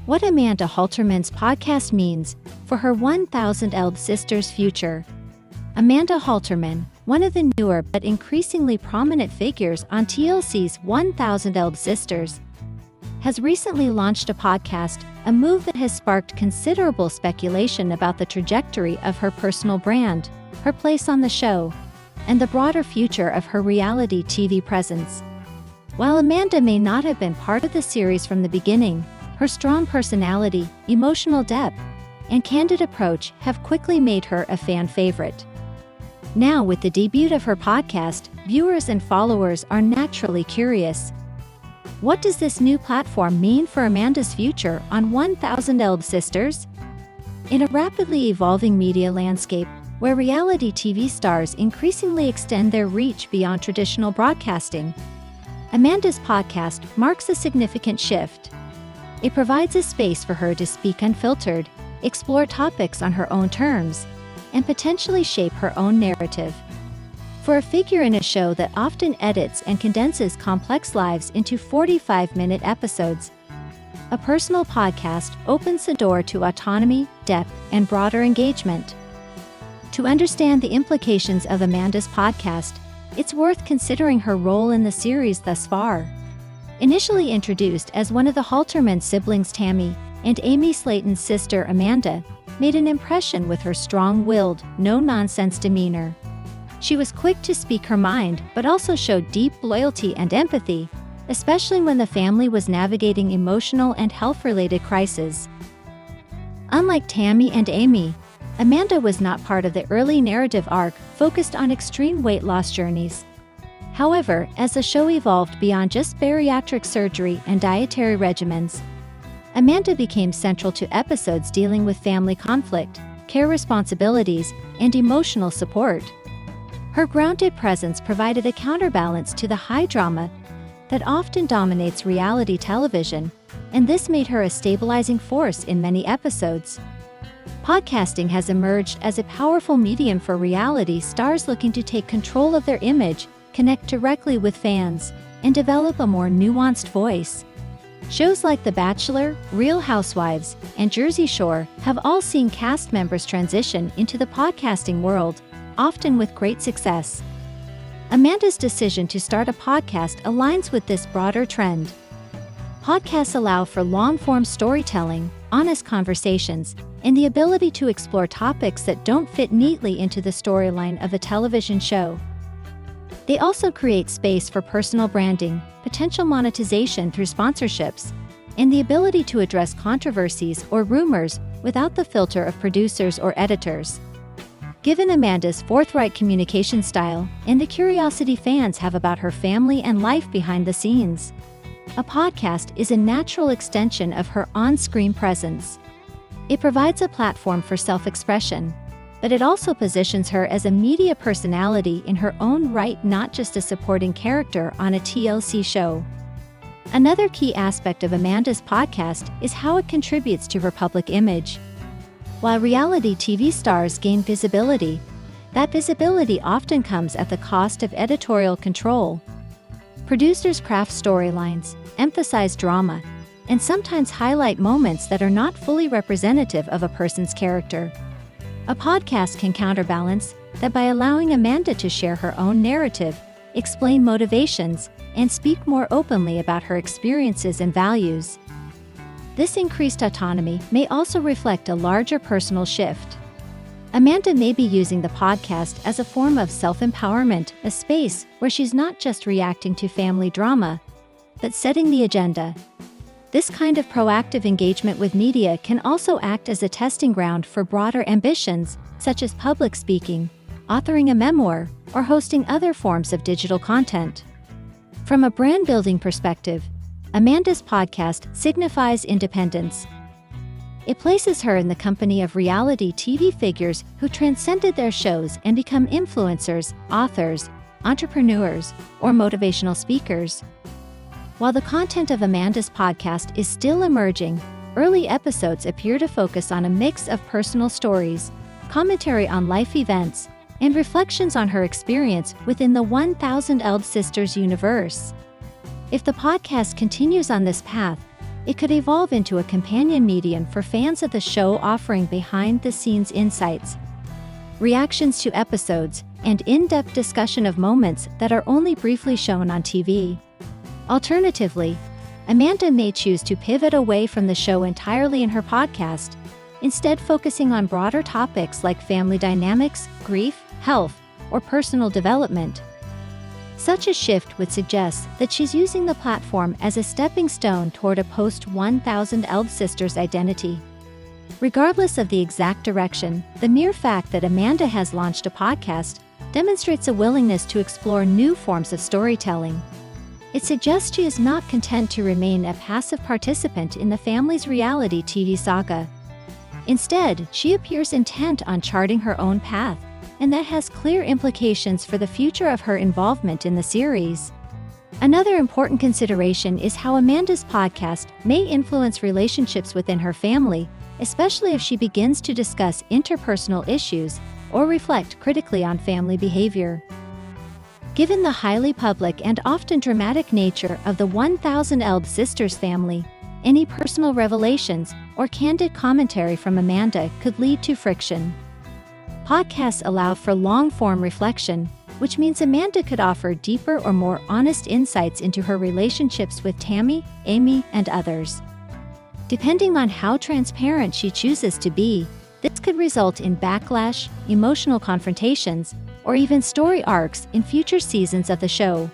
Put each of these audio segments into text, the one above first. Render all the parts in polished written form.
what Amanda Halterman's podcast means for her 1,000th sister's future. Amanda Halterman, one of the newer but increasingly prominent figures on TLC's 1,000th Sisters, has recently launched a podcast, a move that has sparked considerable speculation about the trajectory of her personal brand, her place on the show, and the broader future of her reality TV presence. While Amanda may not have been part of the series from the beginning, her strong personality, emotional depth, and candid approach have quickly made her a fan favorite. Now, with the debut of her podcast, viewers and followers are naturally curious. What does this new platform mean for Amanda's future on 1,000th Sisters? In a rapidly evolving media landscape, where reality TV stars increasingly extend their reach beyond traditional broadcasting, Amanda's podcast marks a significant shift. It provides a space for her to speak unfiltered, explore topics on her own terms, and potentially shape her own narrative. For a figure in a show that often edits and condenses complex lives into 45-minute episodes, a personal podcast opens the door to autonomy, depth, and broader engagement. To understand the implications of Amanda's podcast, it's worth considering her role in the series thus far. Initially introduced as one of the Halterman siblings, Tammy and Amy, Slaton's sister Amanda made an impression with her strong-willed, no-nonsense demeanor. She was quick to speak her mind, but also showed deep loyalty and empathy, especially when the family was navigating emotional and health-related crises. Unlike Tammy and Amy, Amanda was not part of the early narrative arc focused on extreme weight loss journeys. However, as the show evolved beyond just bariatric surgery and dietary regimens, Amanda became central to episodes dealing with family conflict, care responsibilities, and emotional support. Her grounded presence provided a counterbalance to the high drama that often dominates reality television, and this made her a stabilizing force in many episodes. Podcasting has emerged as a powerful medium for reality stars looking to take control of their image, connect directly with fans, and develop a more nuanced voice. Shows like The Bachelor, Real Housewives, and Jersey Shore have all seen cast members transition into the podcasting world, often with great success. Amanda's decision to start a podcast aligns with this broader trend. Podcasts allow for long-form storytelling, honest conversations, and the ability to explore topics that don't fit neatly into the storyline of a television show. They also create space for personal branding, potential monetization through sponsorships, and the ability to address controversies or rumors without the filter of producers or editors. Given Amanda's forthright communication style and the curiosity fans have about her family and life behind the scenes, a podcast is a natural extension of her on-screen presence. It provides a platform for self-expression, but it also positions her as a media personality in her own right, not just a supporting character on a TLC show. Another key aspect of Amanda's podcast is how it contributes to her public image. While reality TV stars gain visibility, that visibility often comes at the cost of editorial control. Producers craft storylines, emphasize drama, and sometimes highlight moments that are not fully representative of a person's character. A podcast can counterbalance that by allowing Amanda to share her own narrative, explain motivations, and speak more openly about her experiences and values. This increased autonomy may also reflect a larger personal shift. Amanda may be using the podcast as a form of self-empowerment, a space where she's not just reacting to family drama, but setting the agenda. This kind of proactive engagement with media can also act as a testing ground for broader ambitions, such as public speaking, authoring a memoir, or hosting other forms of digital content. From a brand-building perspective, Amanda's podcast signifies independence. It places her in the company of reality TV figures who transcended their shows and become influencers, authors, entrepreneurs, or motivational speakers. While the content of Amanda's podcast is still emerging, early episodes appear to focus on a mix of personal stories, commentary on life events, and reflections on her experience within the 1,000th Sisters universe. If the podcast continues on this path, It could evolve into a companion medium for fans of the show, offering behind-the-scenes insights, reactions to episodes, and in-depth discussion of moments that are only briefly shown on TV. Alternatively, Amanda may choose to pivot away from the show entirely in her podcast, instead focusing on broader topics like family dynamics, grief, health, or personal development. Such a shift would suggest that she's using the platform as a stepping stone toward a post-1000 Elb Sisters identity. Regardless of the exact direction, the mere fact that Amanda has launched a podcast demonstrates a willingness to explore new forms of storytelling. It suggests she is not content to remain a passive participant in the family's reality TV saga. Instead, she appears intent on charting her own path, and that has clear implications for the future of her involvement in the series. Another important consideration is how Amanda's podcast may influence relationships within her family, especially if she begins to discuss interpersonal issues or reflect critically on family behavior. Given the highly public and often dramatic nature of the 1000 Elb Sisters family, any personal revelations or candid commentary from Amanda could lead to friction. Podcasts allow for long-form reflection, which means Amanda could offer deeper or more honest insights into her relationships with Tammy, Amy, and others. Depending on how transparent she chooses to be, this could result in backlash, emotional confrontations, or even story arcs in future seasons of the show.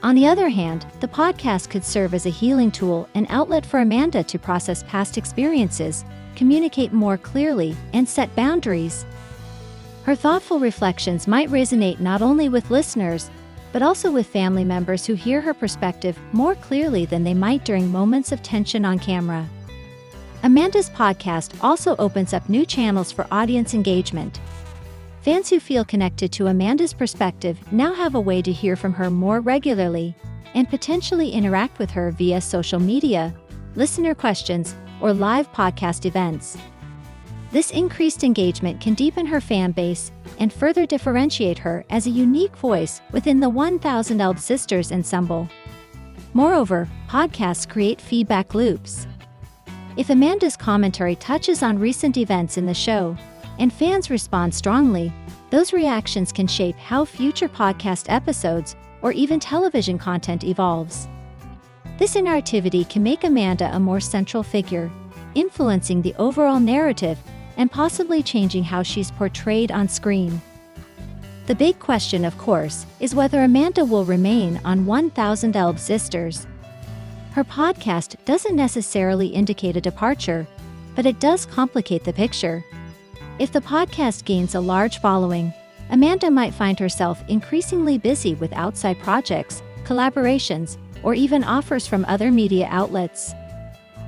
On the other hand, the podcast could serve as a healing tool, an outlet for Amanda to process past experiences, communicate more clearly, and set boundaries. Her thoughtful reflections might resonate not only with listeners, but also with family members who hear her perspective more clearly than they might during moments of tension on camera. Amanda's podcast also opens up new channels for audience engagement. Fans who feel connected to Amanda's perspective now have a way to hear from her more regularly and potentially interact with her via social media, listener questions, or live podcast events. This increased engagement can deepen her fan base and further differentiate her as a unique voice within the 1000 Elb Sisters ensemble. Moreover, podcasts create feedback loops. If Amanda's commentary touches on recent events in the show, and fans respond strongly, those reactions can shape how future podcast episodes or even television content evolves. This interactivity can make Amanda a more central figure, influencing the overall narrative and possibly changing how she's portrayed on screen. The big question, of course, is whether Amanda will remain on 1000 Elb Sisters. Her podcast doesn't necessarily indicate a departure, but it does complicate the picture. If the podcast gains a large following, Amanda might find herself increasingly busy with outside projects, collaborations, or even offers from other media outlets.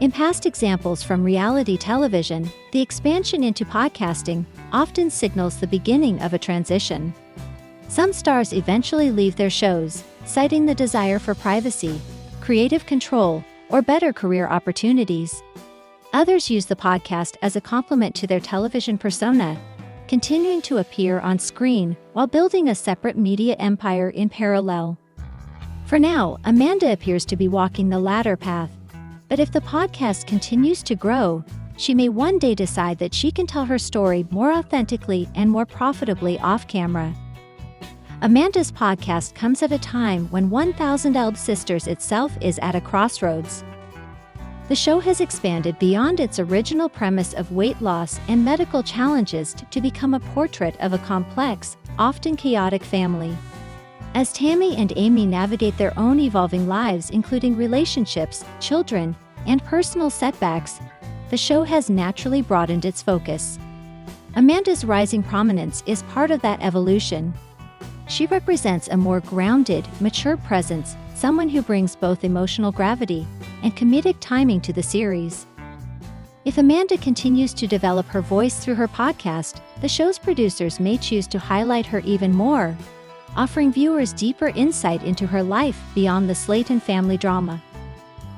In past examples from reality television, the expansion into podcasting often signals the beginning of a transition. Some stars eventually leave their shows, citing the desire for privacy, creative control, or better career opportunities. Others use the podcast as a complement to their television persona, continuing to appear on screen while building a separate media empire in parallel. For now, Amanda appears to be walking the latter path, but if the podcast continues to grow, she may one day decide that she can tell her story more authentically and more profitably off-camera. Amanda's podcast comes at a time when 1000 Elb Sisters itself is at a crossroads. The show has expanded beyond its original premise of weight loss and medical challenges to become a portrait of a complex, often chaotic family. As Tammy and Amy navigate their own evolving lives, including relationships, children, and personal setbacks, the show has naturally broadened its focus. Amanda's rising prominence is part of that evolution. She represents a more grounded, mature presence, someone who brings both emotional gravity and comedic timing to the series. If Amanda continues to develop her voice through her podcast, the show's producers may choose to highlight her even more, offering viewers deeper insight into her life beyond the Slaton family drama.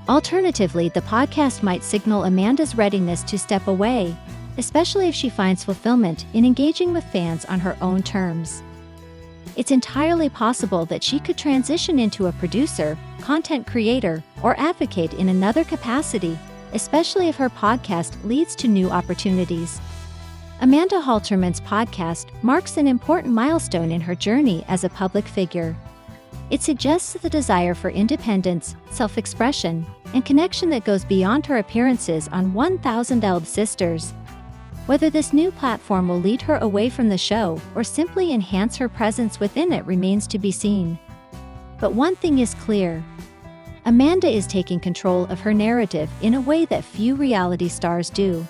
Alternatively, the podcast might signal Amanda's readiness to step away, especially if she finds fulfillment in engaging with fans on her own terms. It's entirely possible that she could transition into a producer, content creator, or advocate in another capacity, especially if her podcast leads to new opportunities. Amanda Halterman's podcast marks an important milestone in her journey as a public figure. It suggests the desire for independence, self-expression, and connection that goes beyond her appearances on 1000 Elb Sisters. Whether this new platform will lead her away from the show or simply enhance her presence within it remains to be seen. But one thing is clear. Amanda is taking control of her narrative in a way that few reality stars do.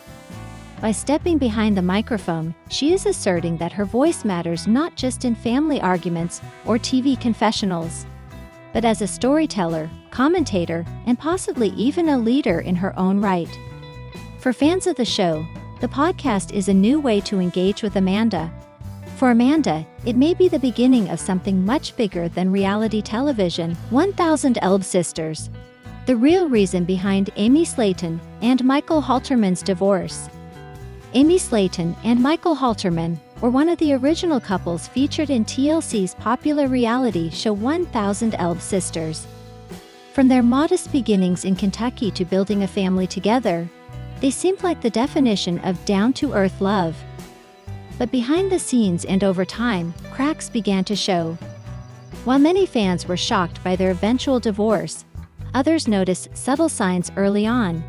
By stepping behind the microphone, she is asserting that her voice matters not just in family arguments or TV confessionals, but as a storyteller, commentator, and possibly even a leader in her own right. For fans of the show, the podcast is a new way to engage with Amanda. For Amanda, it may be the beginning of something much bigger than reality television. 1000 Elb Sisters. The real reason behind Amy Slaton and Michael Halterman's divorce. Amy Slaton and Michael Halterman were one of the original couples featured in TLC's popular reality show 1000 Elb Sisters. From their modest beginnings in Kentucky to building a family together, they seemed like the definition of down-to-earth love. But behind the scenes and over time, cracks began to show. While many fans were shocked by their eventual divorce, others noticed subtle signs early on.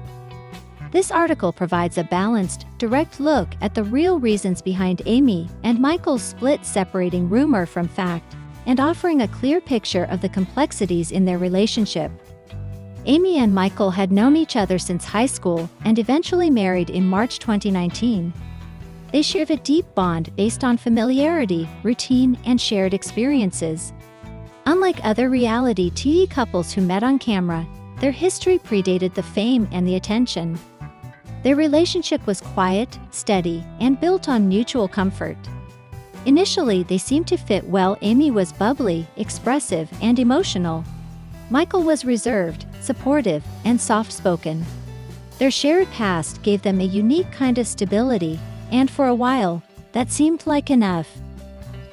This article provides a balanced, direct look at the real reasons behind Amy and Michael's split, separating rumor from fact, and offering a clear picture of the complexities in their relationship. Amy and Michael had known each other since high school and eventually married in March 2019. They shared a deep bond based on familiarity, routine, and shared experiences. Unlike other reality TV couples who met on camera, their history predated the fame and the attention. Their relationship was quiet, steady, and built on mutual comfort. Initially, they seemed to fit well. Amy was bubbly, expressive, and emotional. Michael was reserved, supportive, and soft-spoken. Their shared past gave them a unique kind of stability, and for a while, that seemed like enough.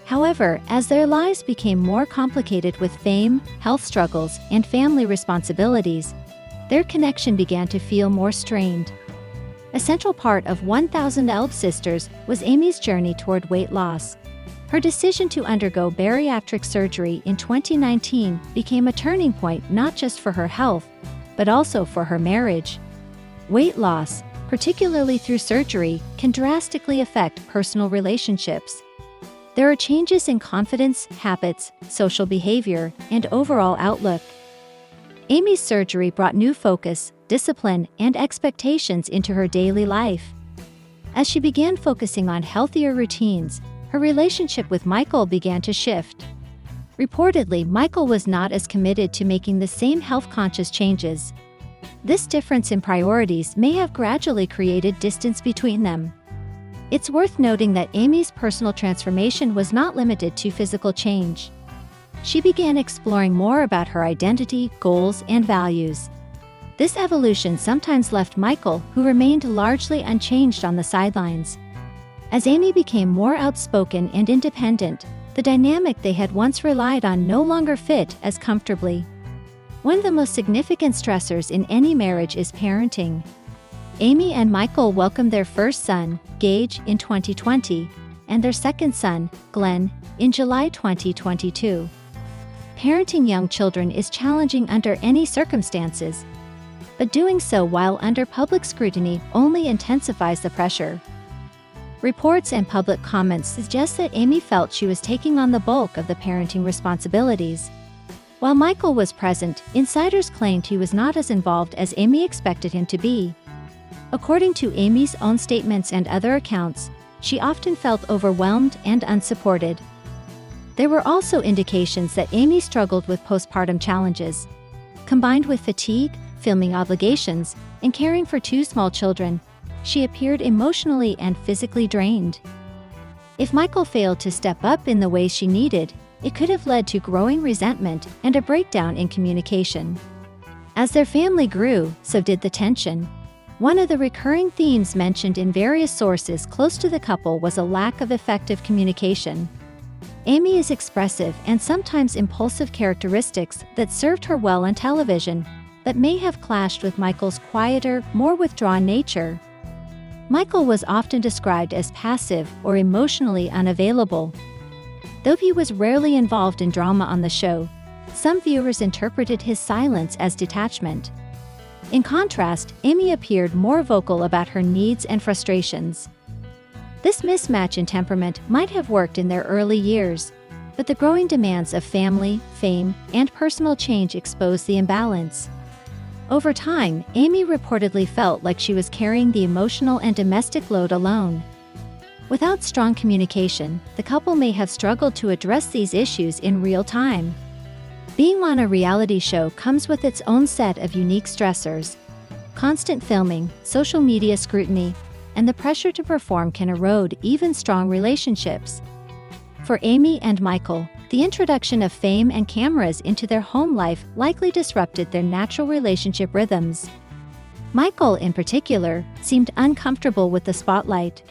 However, as their lives became more complicated with fame, health struggles, and family responsibilities, their connection began to feel more strained. A central part of 1000 Elb Sisters was Amy's journey toward weight loss. Her decision to undergo bariatric surgery in 2019 became a turning point not just for her health, but also for her marriage. Weight loss, particularly through surgery, can drastically affect personal relationships. There are changes in confidence, habits, social behavior, and overall outlook. Amy's surgery brought new focus, discipline, and expectations into her daily life. As she began focusing on healthier routines, her relationship with Michael began to shift. Reportedly, Michael was not as committed to making the same health-conscious changes. This difference in priorities may have gradually created distance between them. It's worth noting that Amy's personal transformation was not limited to physical change. She began exploring more about her identity, goals, and values. This evolution sometimes left Michael, who remained largely unchanged, on the sidelines. As Amy became more outspoken and independent, the dynamic they had once relied on no longer fit as comfortably. One of the most significant stressors in any marriage is parenting. Amy and Michael welcomed their first son, Gage, in 2020, and their second son, Glenn, in July 2022. Parenting young children is challenging under any circumstances, but doing so while under public scrutiny only intensifies the pressure. Reports and public comments suggest that Amy felt she was taking on the bulk of the parenting responsibilities. While Michael was present, insiders claimed he was not as involved as Amy expected him to be. According to Amy's own statements and other accounts, she often felt overwhelmed and unsupported. There were also indications that Amy struggled with postpartum challenges. Combined with fatigue, filming obligations, and caring for two small children, she appeared emotionally and physically drained. If Michael failed to step up in the ways she needed, it could have led to growing resentment and a breakdown in communication. As their family grew, so did the tension. One of the recurring themes mentioned in various sources close to the couple was a lack of effective communication. Amy is expressive and sometimes impulsive characteristics that served her well on television, but may have clashed with Michael's quieter, more withdrawn nature. Michael was often described as passive or emotionally unavailable. Though he was rarely involved in drama on the show, some viewers interpreted his silence as detachment. In contrast, Amy appeared more vocal about her needs and frustrations. This mismatch in temperament might have worked in their early years, but the growing demands of family, fame, and personal change exposed the imbalance. Over time, Amy reportedly felt like she was carrying the emotional and domestic load alone. Without strong communication, the couple may have struggled to address these issues in real time. Being on a reality show comes with its own set of unique stressors. Constant filming, social media scrutiny, and the pressure to perform can erode even strong relationships. For Amy and Michael, the introduction of fame and cameras into their home life likely disrupted their natural relationship rhythms. Michael, in particular, seemed uncomfortable with the spotlight,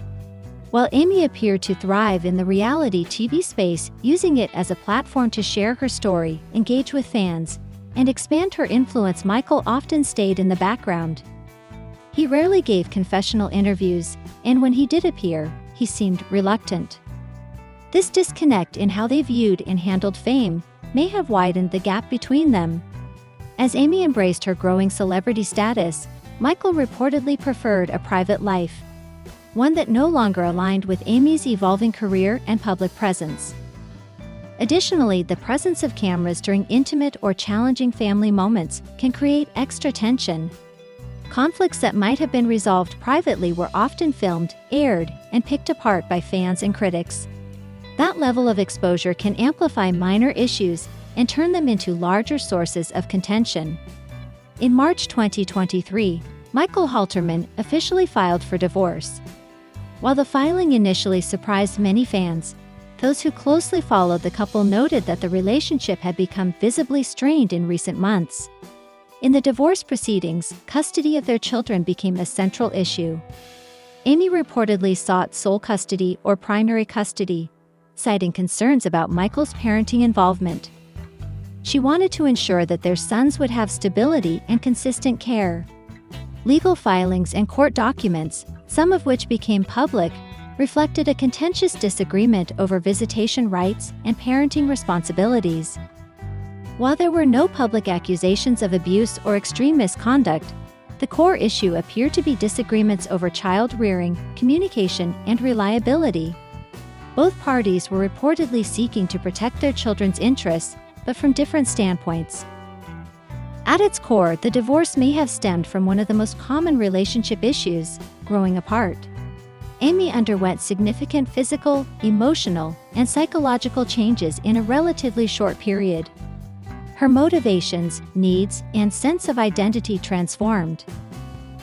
while Amy appeared to thrive in the reality TV space, using it as a platform to share her story, engage with fans, and expand her influence. Michael often stayed in the background. He rarely gave confessional interviews, and when he did appear, he seemed reluctant. This disconnect in how they viewed and handled fame may have widened the gap between them. As Amy embraced her growing celebrity status, Michael reportedly preferred a private life, one that no longer aligned with Amy's evolving career and public presence. Additionally, the presence of cameras during intimate or challenging family moments can create extra tension. Conflicts that might have been resolved privately were often filmed, aired, and picked apart by fans and critics. That level of exposure can amplify minor issues and turn them into larger sources of contention. In March 2023, Michael Halterman officially filed for divorce. While the filing initially surprised many fans, those who closely followed the couple noted that the relationship had become visibly strained in recent months. In the divorce proceedings, custody of their children became a central issue. Amy reportedly sought sole custody or primary custody, citing concerns about Michael's parenting involvement. She wanted to ensure that their sons would have stability and consistent care. Legal filings and court documents, some of which became public, reflected a contentious disagreement over visitation rights and parenting responsibilities. While there were no public accusations of abuse or extreme misconduct, the core issue appeared to be disagreements over child rearing, communication, and reliability. Both parties were reportedly seeking to protect their children's interests, but from different standpoints. At its core, the divorce may have stemmed from one of the most common relationship issues, growing apart. Amy underwent significant physical, emotional, and psychological changes in a relatively short period. Her motivations, needs, and sense of identity transformed.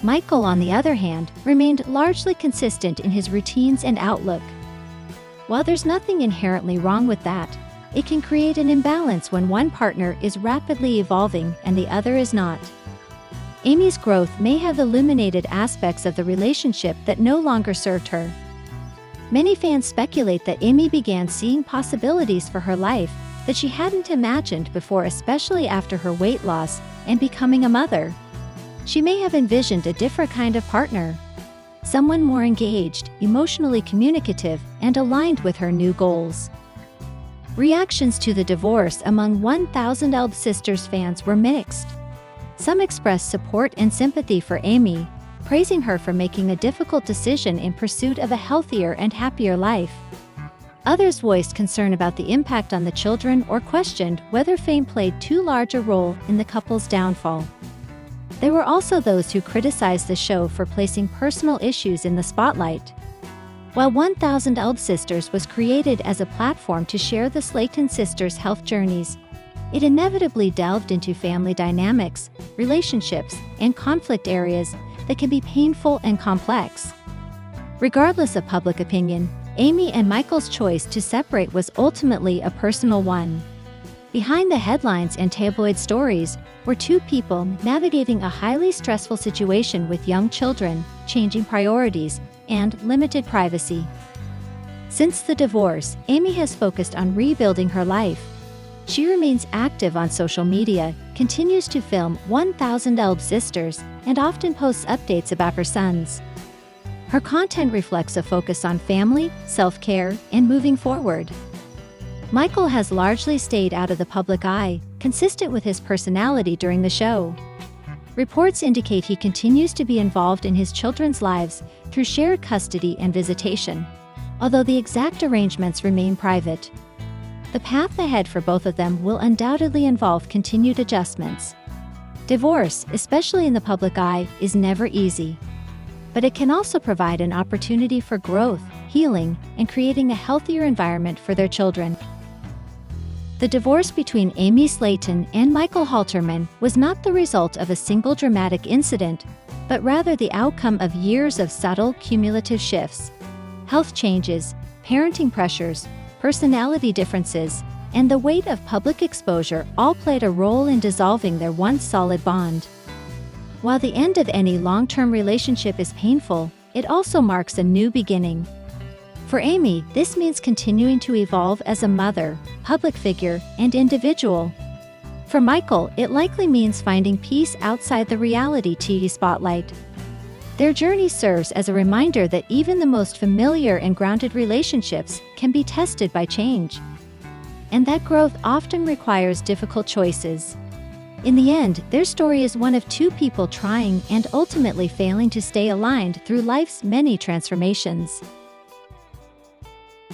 Michael, on the other hand, remained largely consistent in his routines and outlook. While there's nothing inherently wrong with that, it can create an imbalance when one partner is rapidly evolving and the other is not. Amy's growth may have illuminated aspects of the relationship that no longer served her. Many fans speculate that Amy began seeing possibilities for her life that she hadn't imagined before, especially after her weight loss and becoming a mother. She may have envisioned a different kind of partner, someone more engaged, emotionally communicative, and aligned with her new goals. Reactions to the divorce among 1,000 Elb Sisters fans were mixed. Some expressed support and sympathy for Amy, praising her for making a difficult decision in pursuit of a healthier and happier life. Others voiced concern about the impact on the children or questioned whether fame played too large a role in the couple's downfall. There were also those who criticized the show for placing personal issues in the spotlight. While 1,000 Elb Sisters was created as a platform to share the Slaton sisters' health journeys, it inevitably delved into family dynamics, relationships, and conflict areas that can be painful and complex. Regardless of public opinion, Amy and Michael's choice to separate was ultimately a personal one. Behind the headlines and tabloid stories were two people navigating a highly stressful situation with young children, changing priorities, and limited privacy. Since the divorce, Amy has focused on rebuilding her life. She remains active on social media, continues to film 1,000 Elb Sisters, and often posts updates about her sons. Her content reflects a focus on family, self-care, and moving forward. Michael has largely stayed out of the public eye, consistent with his personality during the show. Reports indicate he continues to be involved in his children's lives through shared custody and visitation, although the exact arrangements remain private. The path ahead for both of them will undoubtedly involve continued adjustments. Divorce, especially in the public eye, is never easy. But it can also provide an opportunity for growth, healing, and creating a healthier environment for their children. The divorce between Amy Slaton and Michael Halterman was not the result of a single dramatic incident, but rather the outcome of years of subtle, cumulative shifts. Health changes, parenting pressures, personality differences, and the weight of public exposure all played a role in dissolving their once solid bond. While the end of any long-term relationship is painful, it also marks a new beginning. For Amy, this means continuing to evolve as a mother, public figure, and individual. For Michael, it likely means finding peace outside the reality TV spotlight. Their journey serves as a reminder that even the most familiar and grounded relationships can be tested by change, and that growth often requires difficult choices. In the end, their story is one of two people trying and ultimately failing to stay aligned through life's many transformations.